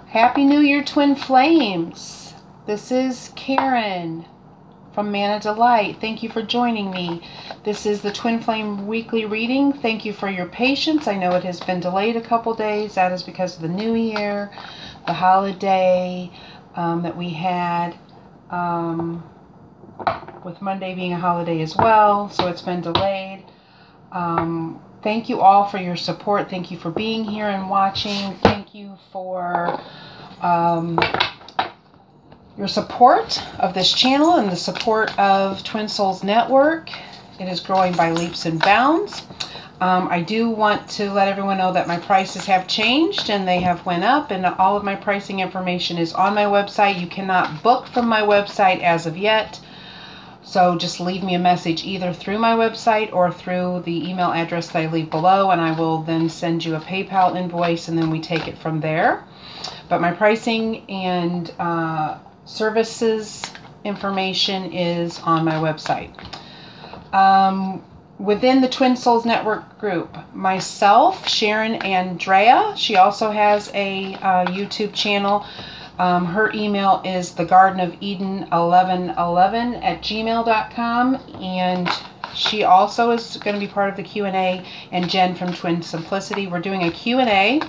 Happy New Year, Twin Flames. This is Karen from Mannadelight. Thank you for joining me. This is the Twin Flame weekly reading. Thank you for your patience. I know it has been delayed a couple days. That is because of the New Year, the holiday that we had, with Monday being a holiday as well. So it's been delayed. Thank you all for your support. Thank you for being here and watching. Thank you for your support of this channel and the support of Twin Souls Network. It is growing by leaps and bounds. I do want to let everyone know that my prices have changed and they have went up, and all of my pricing information is on my website. You cannot book from my website as of yet. So just leave me a message either through my website or through the email address that I leave below, and I will then send you a PayPal invoice, and then we take it from there. But my pricing and services information is on my website. Within the Twin Souls Network group, myself, Sharon Andrea, she also has a YouTube channel. Her email is thegardenofeden1111@gmail.com, and she also is going to be part of the Q&A, and Jen from Twin Simplicity. We're doing a Q&A,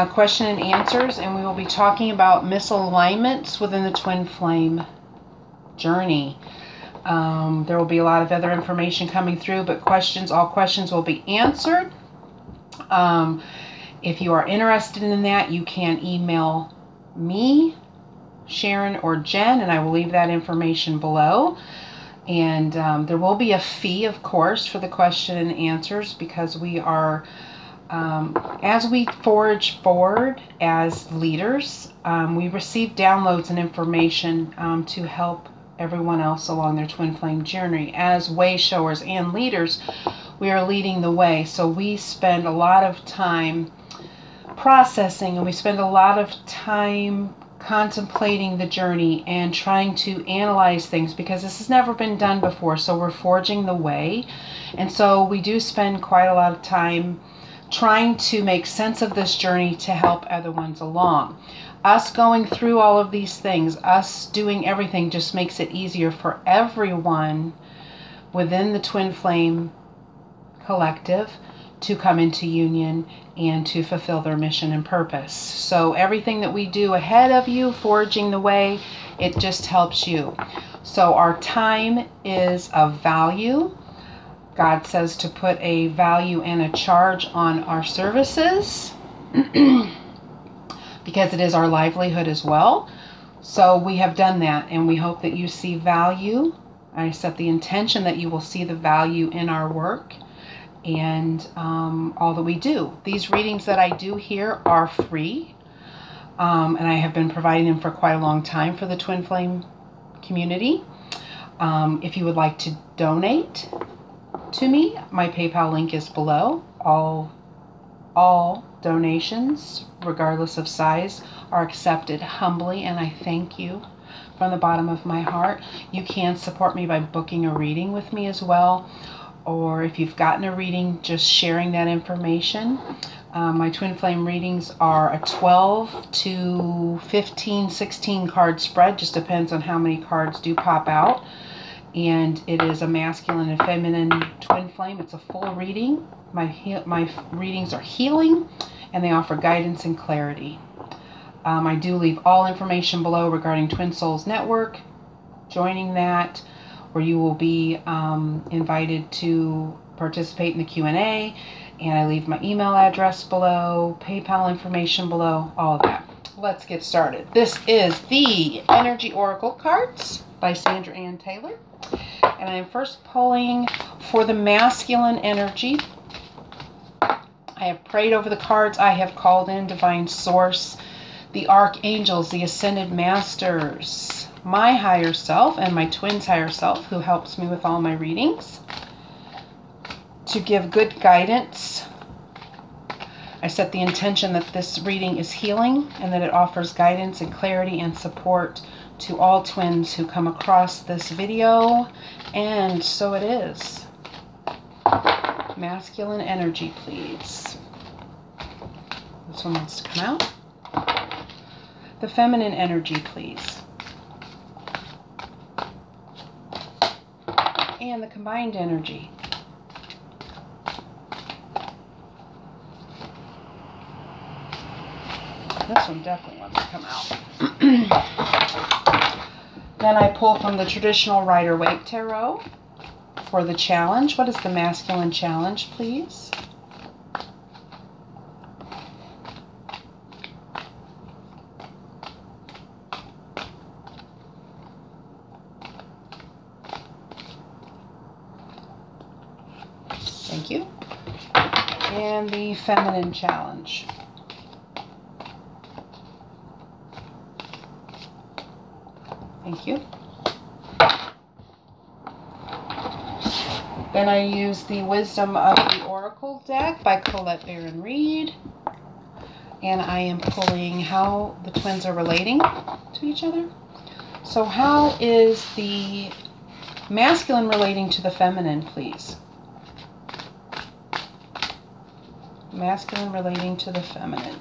question and answers, and we will be talking about misalignments within the Twin Flame journey. There will be a lot of other information coming through, but all questions will be answered. If you are interested in that, you can email me, Sharon, or Jen, and I will leave that information below. And there will be a fee, of course, for the question and answers, because we are, as we forge forward as leaders, we receive downloads and information to help everyone else along their twin flame journey. As way showers and leaders, we are leading the way. So we spend a lot of time processing, and we spend a lot of time contemplating the journey and trying to analyze things, because this has never been done before. So we're forging the way, and so we do spend quite a lot of time trying to make sense of this journey to help other ones along. Us going through all of these things, us doing everything, just makes it easier for everyone within the Twin Flame collective to come into union and to fulfill their mission and purpose. So everything that we do ahead of you, forging the way, it just helps you. So our time is of value. God says to put a value and a charge on our services because it is our livelihood as well. So we have done that, and we hope that you see value. I set the intention that you will see the value in our work and all that we do. These readings that I do here are free, and I have been providing them for quite a long time for the Twin Flame community. If you would like to donate to me, my PayPal link is below. All donations, regardless of size, are accepted humbly, and I thank you from the bottom of my heart. You can support me by booking a reading with me as well, or if you've gotten a reading, just sharing that information. My Twin Flame readings are a 12 to 15, 16 card spread, just depends on how many cards do pop out. And it is a masculine and feminine Twin Flame. It's a full reading. My readings are healing, and they offer guidance and clarity. I do leave all information below regarding Twin Souls Network, joining that, where you will be invited to participate in the Q&A, and I leave my email address below, PayPal information below, all of that. Let's get started. This is the Energy Oracle cards by Sandra Ann Taylor, and I am first pulling for the masculine energy. I have prayed over the cards. I have called in Divine Source, the Archangels, the Ascended Masters, my higher self, and my twin's higher self, who helps me with all my readings, to give good guidance. I set the intention that this reading is healing, and that it offers guidance and clarity and support to all twins who come across this video, and so it is. Masculine energy, please. This one wants to come out. The feminine energy, please. And the combined energy. This one definitely wants to come out. Then I pull from the traditional Rider-Waite Tarot for the challenge. What is the masculine challenge, please? Thank you. And the feminine challenge. Thank you. Then I use the Wisdom of the Oracle deck by Colette Baron Reed. And I am pulling how the twins are relating to each other. So how is the masculine relating to the feminine, please? Masculine relating to the feminine.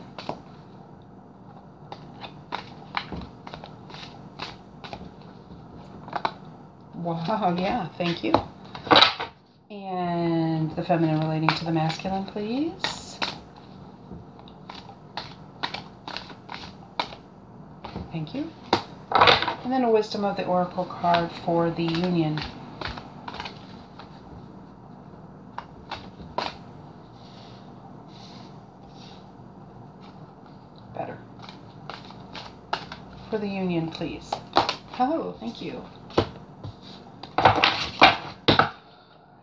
Wow, yeah, thank you. And the feminine relating to the masculine, please. Thank you. And then a Wisdom of the Oracle card for the union. Better. For the union, please. Oh, thank you.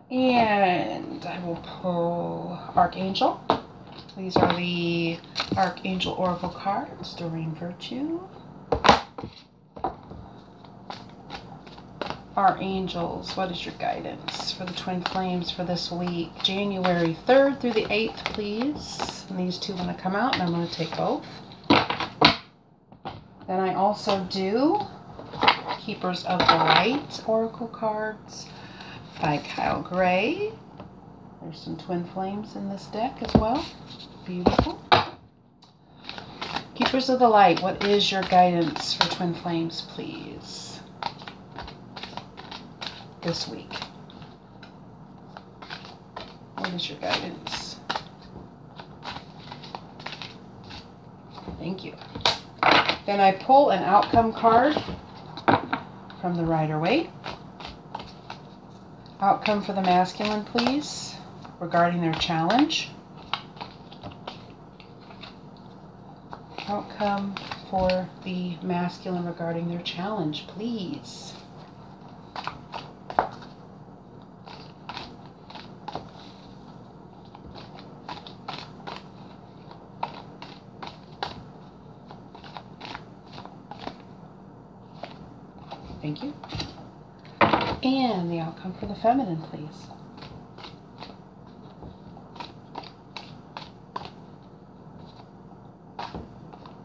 And I will pull Archangel. These are the Archangel Oracle cards. Doreen Virtue. Archangels, what is your guidance for the twin flames for this week? January 3rd through the 8th, please. And these two want to come out, and I'm going to take both. Then I also do Keepers of the Light Oracle cards by Kyle Gray. There's some twin flames in this deck as well. Beautiful. Keepers of the Light, what is your guidance for twin flames, please, this week? What is your guidance? Thank you. Then I pull an outcome card from the Rider-Waite. Outcome for the masculine, please, regarding their challenge. Outcome for the masculine regarding their challenge, please. Thank you. And the outcome for the feminine, please.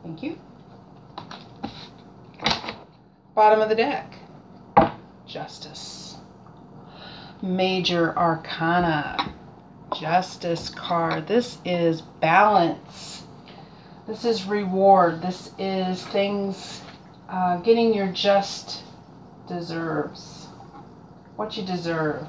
Thank you. Bottom of the deck. Justice. Major Arcana. Justice card. This is balance. This is reward. This is things, getting your just deserves. What you deserve.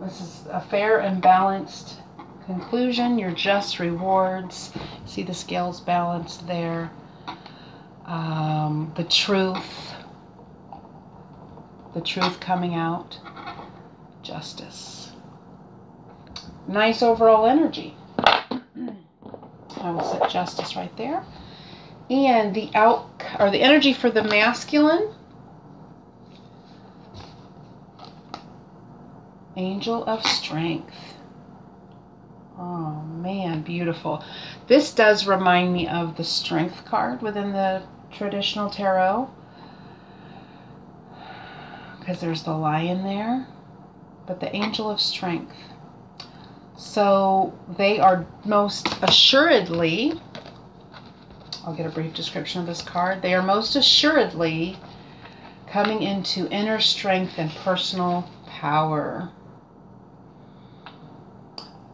This is a fair and balanced conclusion. Your just rewards. See the scales balanced there. The truth coming out. Justice. Nice overall energy. I will set justice right there. And the the energy for the masculine. Angel of Strength. Oh man, beautiful. This does remind me of the Strength card within the traditional tarot, because there's the lion there, but the Angel of Strength. So they are most assuredly, I'll get a brief description of this card, they are most assuredly coming into inner strength and personal power.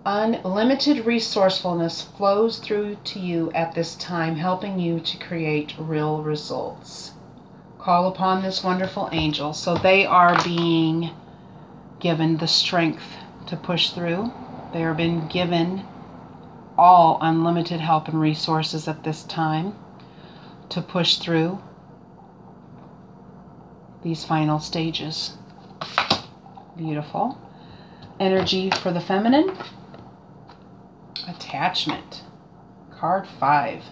Unlimited resourcefulness flows through to you at this time, helping you to create real results. Call upon this wonderful angel. So they are being given the strength to push through. They are being given all unlimited help and resources at this time to push through these final stages. Beautiful. Energy for the feminine. Attachment. Card 5.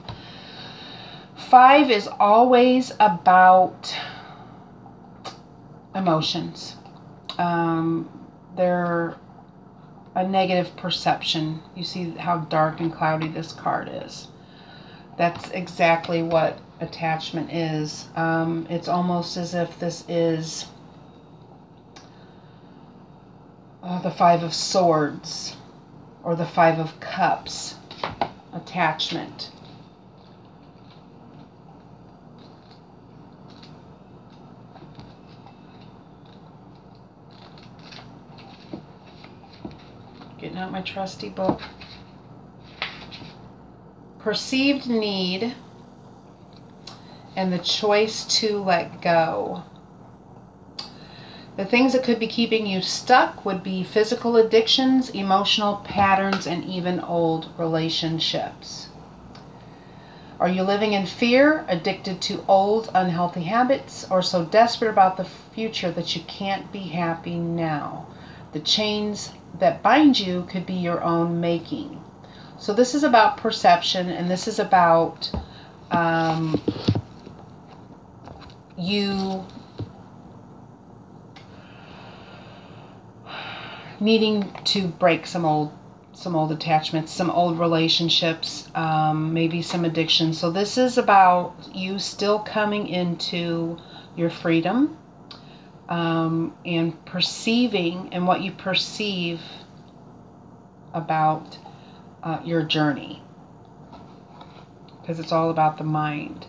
5 is always about emotions. They're a negative perception. You see how dark and cloudy this card is. That's exactly what attachment is. It's almost as if this is the 5 of Swords or the 5 of Cups. Attachment. Getting out my trusty book. Perceived need and the choice to let go. The things that could be keeping you stuck would be physical addictions, emotional patterns, and even old relationships. Are you living in fear, addicted to old, unhealthy habits, or so desperate about the future that you can't be happy now? The chains that bind you could be your own making. So this is about perception, and this is about you needing to break some old attachments, some old relationships, maybe some addiction. So this is about you still coming into your freedom, and perceiving, and what you perceive about your journey, because it's all about the mind.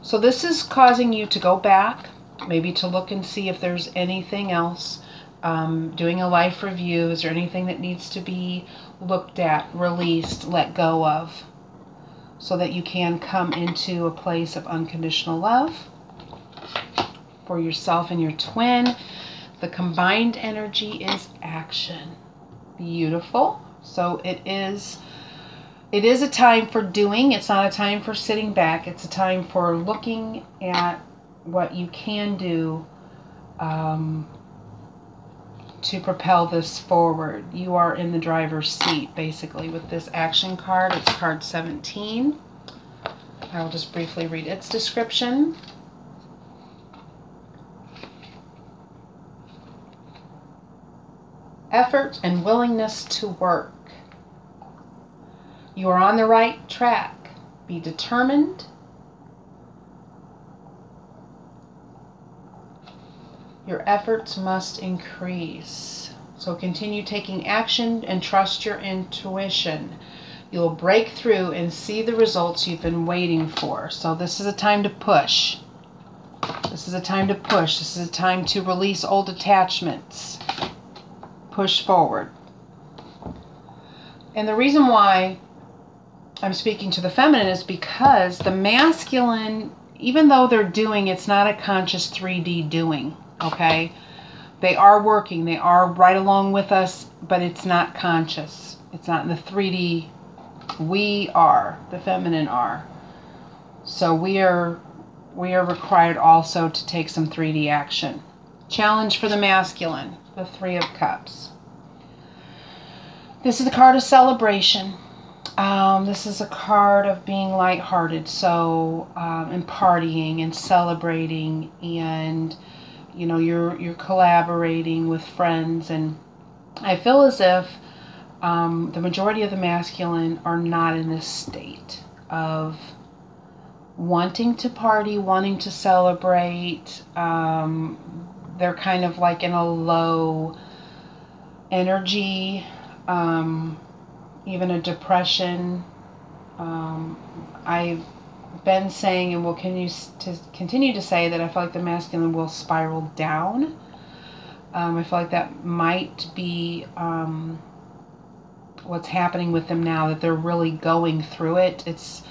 So this is causing you to go back, maybe to look and see if there's anything else, doing a life review. Is there anything that needs to be looked at, released, let go of, so that you can come into a place of unconditional love for yourself and your twin. The combined energy is action. Beautiful. So it is a time for doing. It's not a time for sitting back. It's a time for looking at what you can do to propel this forward. You are in the driver's seat, basically, with this action card. It's card 17. I will just briefly read its description. Effort and willingness to work. You are on the right track. Be determined. Your efforts must increase. So continue taking action and trust your intuition. You'll break through and see the results you've been waiting for. So this is a time to push. This is a time to push. This is a time to release old attachments. Push forward. And the reason why I'm speaking to the feminine is because the masculine, even though they're doing, it's not a conscious 3D doing, okay? They are working, they are right along with us, but it's not conscious. It's not in the 3D. We are, the feminine are. So we are required also to take some 3D action. Challenge for the masculine, the 3 of Cups. This is the card of celebration. This is a card of being lighthearted, so and partying and celebrating, and you know, you're collaborating with friends. And I feel as if the majority of the masculine are not in this state of wanting to party, wanting to celebrate. They're kind of like in a low energy, even a depression. I've been saying, and will continue to say, that I feel like the masculine will spiral down. I feel like that might be what's happening with them now, that they're really going through it. It's,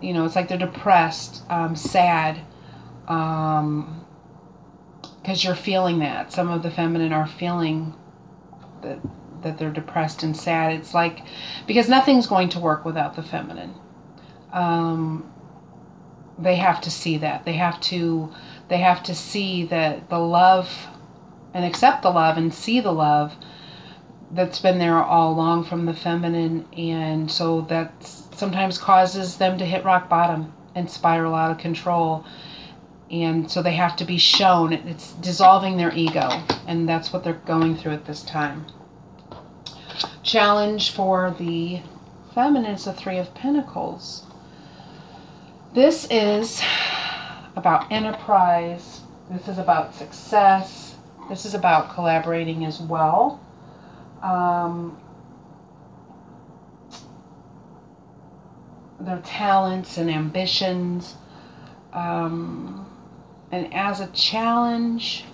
it's like they're depressed, sad, because you're feeling that. Some of the feminine are feeling that they're depressed and sad. It's like, because nothing's going to work without the feminine. They have to see that. They have to see that the love, and accept the love and see the love that's been there all along from the feminine. And so that sometimes causes them to hit rock bottom and spiral out of control. And so they have to be shown. It's dissolving their ego, and that's what they're going through at this time. Challenge for the feminine is the Three of Pentacles. This is about enterprise. This is about success. This is about collaborating as well. Their talents and ambitions. And as a challenge,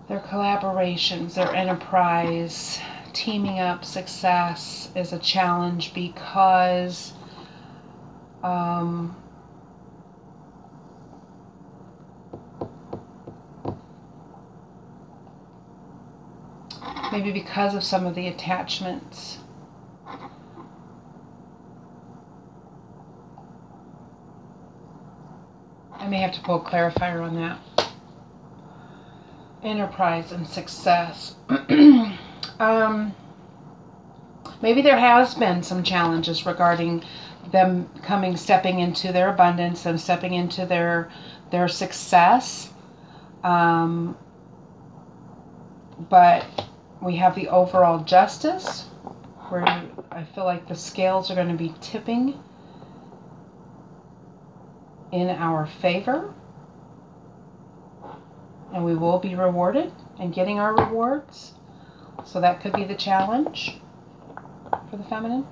their collaborations, their enterprise, teaming up, success is a challenge because maybe because of some of the attachments. I may have to pull a clarifier on that. Enterprise and success. Maybe there has been some challenges regarding them stepping into their abundance, them stepping into their success. But we have the overall justice, where I feel like the scales are going to be tipping in our favor, and we will be rewarded and getting our rewards. So that could be the challenge for the feminine.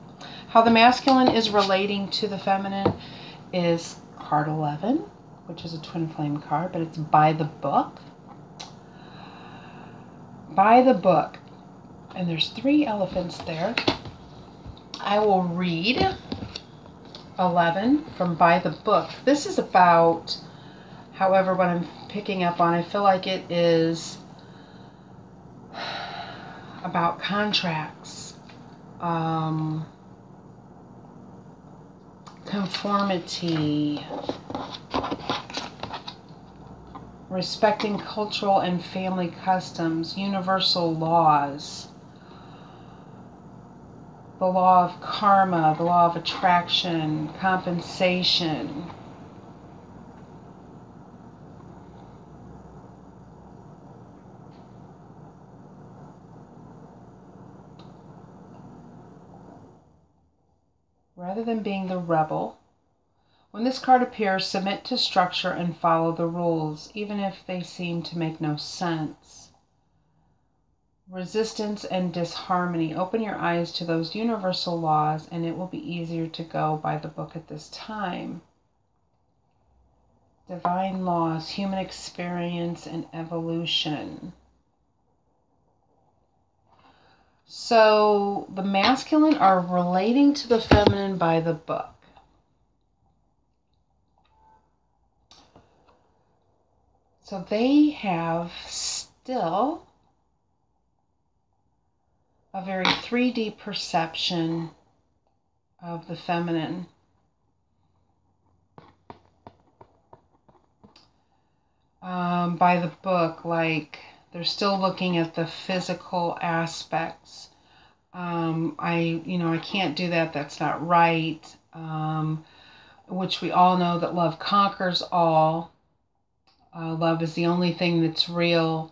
How the masculine is relating to the feminine is card 11, which is a twin flame card, but it's by the book. By the book. And there's 3 elephants there. I will read 11 from By the Book. This is about, however, what I'm picking up on, I feel like it is about contracts, conformity, respecting cultural and family customs, universal laws, the law of karma, the law of attraction, compensation. Rather than being the rebel, when this card appears, submit to structure and follow the rules, even if they seem to make no sense. Resistance and disharmony. Open your eyes to those universal laws, and it will be easier to go by the book at this time. Divine laws, human experience, and evolution. So the masculine are relating to the feminine by the book. So they have still a very 3D perception of the feminine. By the book, like they're still looking at the physical aspects. I can't do that. That's not right. Which we all know that love conquers all. Love is the only thing that's real.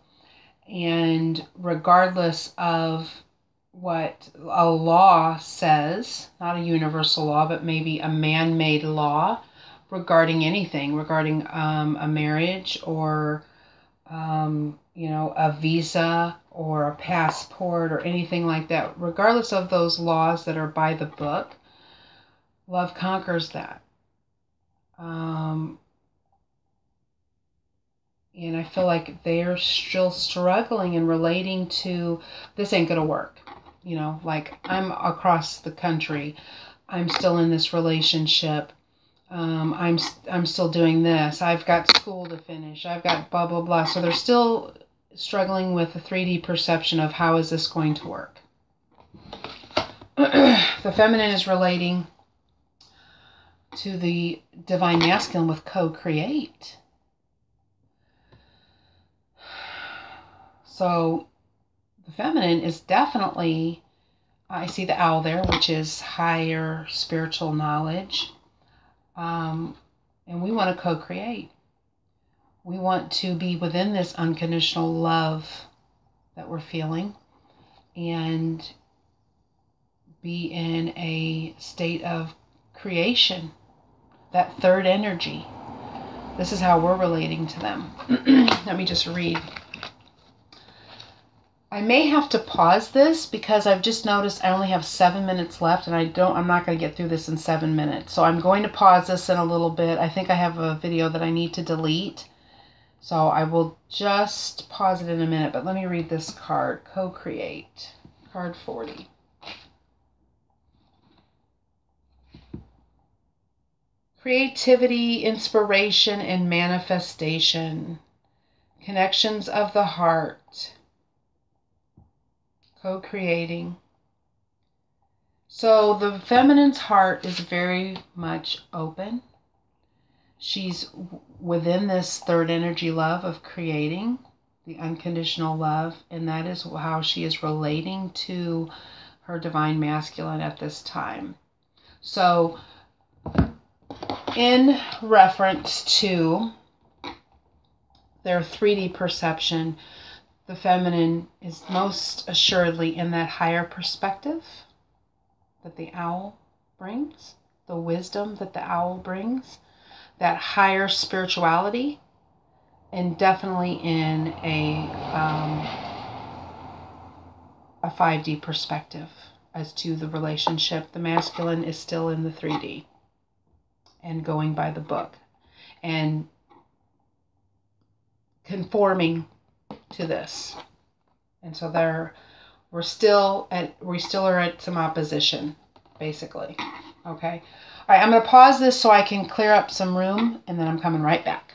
And regardless of what a law says, not a universal law, but maybe a man-made law regarding anything, regarding a marriage or, a visa or a passport or anything like that. Regardless of those laws that are by the book, love conquers that. And I feel like they're still struggling and relating to, this ain't going to work. You know, like I'm across the country. I'm still in this relationship. I'm still doing this. I've got school to finish. I've got blah, blah, blah. So they're still struggling with the 3D perception of how is this going to work. The feminine is relating to the divine masculine with co-create. So the feminine is definitely, I see the owl there, which is higher spiritual knowledge. And we want to co-create. We want to be within this unconditional love that we're feeling and be in a state of creation, that third energy. This is how we're relating to them. Let me just read. I may have to pause this because I've just noticed I only have 7 minutes left, and I'm not going to get through this in 7 minutes. So I'm going to pause this in a little bit. I think I have a video that I need to delete. So I will just pause it in a minute, but let me read this card. Co-create. Card 40. Creativity, inspiration, and manifestation. Connections of the heart. Co-creating. So the feminine's heart is very much open. She's within this third energy love of creating, the unconditional love, and that is how she is relating to her divine masculine at this time. So in reference to their 3D perception, the feminine is most assuredly in that higher perspective that the owl brings, the wisdom that the owl brings, that higher spirituality, and definitely in a 5D perspective as to the relationship. The masculine is still in the 3D and going by the book and conforming to this. And so we still are at some opposition, basically. Okay. All right, I'm going to pause this so I can clear up some room, and then I'm coming right back.